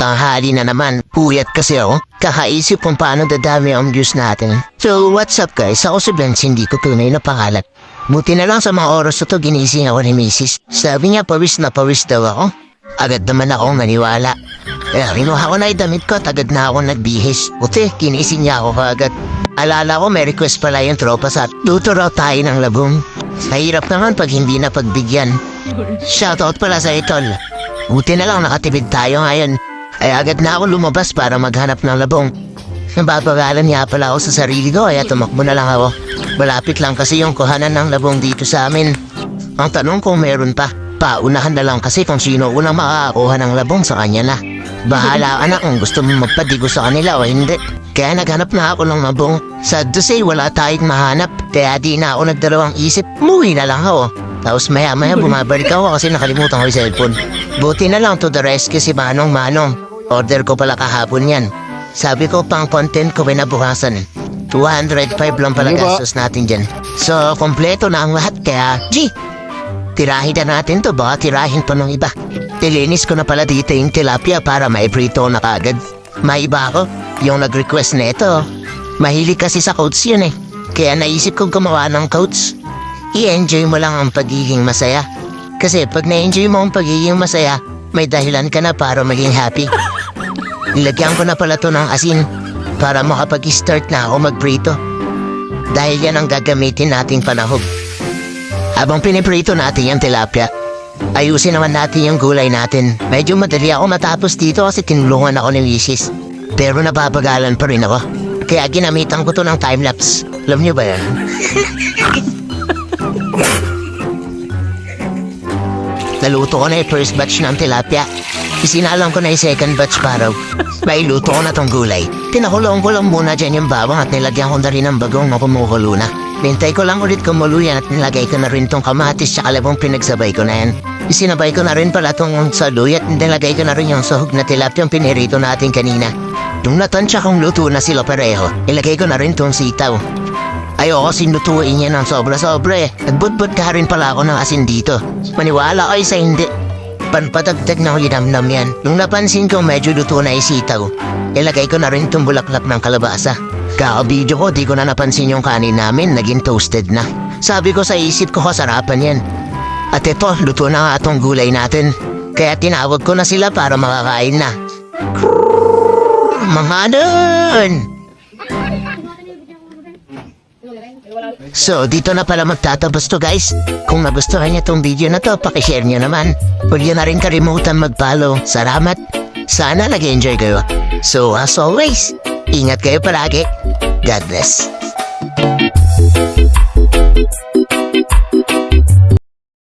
Tanghali na naman, puyat kasi ako. Kakaisip kung paano dadami ang views natin. So, what's up guys? Ako si Vince, hindi ko tunay na pangalan. Buti na lang sa mga oras na to ginising ako ni Mrs. Sabi niya pawis na pawis daw ako. Agad naman ako naniwala. Kinuha ko na yung damit ko at agad na ako nagbihis. Buti, kinising niya ako kaagad. Alala ko may request pala yung tropa sa luto raw tayo ng labong. Mahirap naman pag hindi na pagbigyan. Shoutout pala sa itol. Buti na lang nakatipid tayo ngayon. Ay agad na ako lumabas para maghanap ng labong. Nababagalan niya pala ako sa sarili ko kaya tumakbo na lang ako. Malapit lang kasi yung kuhanan ng labong dito sa amin. Ang tanong kung meron pa. Paunahan na lang kasi kung sino unang makakakuha ng labong sa kanya na. Bahala ka na kung gusto mo magpadigo sa kanila o hindi. Kaya naghanap na ako ng labong. Sad to say wala tayong mahanap. Kaya di na ako nagdalawang isip. Umuwi na lang ako. Tapos maya-maya bumabalik ako kasi nakalimutan ko yung cellphone. Buti na lang to the rescue si Manong. Order ko pala kahapon yan. Sabi ko pang content ko binabukasan. 205 lang pala gastos natin dyan. So, kompleto na ang lahat kaya, tirahin na natin to, baka tirahin pa ng iba. Tilinis ko na pala dito yung tilapia para maiprito na kagad. May iba ako, yung nag-request na ito. Mahilig kasi sa coats yun eh. Kaya naisip kong gumawa ng coats. I-enjoy mo lang ang pagiging masaya. Kasi pag na-enjoy mo ang pagiging masaya, may dahilan ka na para maging happy. Nilagyan ko na pala to ng asin para makapag-start na ako magprito. Dahil yan ang gagamitin nating panahog. Habang piniprito natin yung tilapia, ayusin naman natin yung gulay natin. Medyo madali ako matapos dito kasi tinulungan ako ni Mrs. Pero napapagalan pa rin ako. Kaya ginamitan ko to ng timelapse. Alam niyo ba yan? Naluto ko na yung first batch ng tilapia. Isinalang ko na yung second batch para mailuto ko na tong gulay. Pinakulong ko lang muna dyan yung bawang at nilagyan ko na rin ng bagong na kumukulo na. Bintay ko lang ulit kumulo yan at nilagay ko na rin tong kamatis tsaka labong pinagsabay ko na yan. Isinabay ko na rin pala tong saluy at nilagay ko na rin yung sahog na tilapia yung pinirito natin kanina. Nung natansya kong luto na sila pareho, ilagay ko na rin tong sitaw. Ayoko sinutuin niya ng sobra-sobra eh. Nagbutbut ka rin pala ako ng asin dito. Maniwala kayo sa hindi. Panpatagtag na linamnam yan. Nung napansin ko medyo luto na isitaw, ilagay ko na rin itong bulaklak ng kalabasa. Kaka-video ko, di ko na napansin yung kanin namin, naging toasted na. Sabi ko sa isip ko, kasarapan yan. At ito, luto na nga itong gulay natin. Kaya tinawag ko na sila para makakain na. Mga nun! So, dito na pala magtatapos to guys. Kung nagustuhan niyo tong video na to, pakishare niyo naman. Huwag niyo na rin kalimutan mag-follow. Salamat. Sana nag-enjoy kayo. So, as always, ingat kayo palagi. God bless.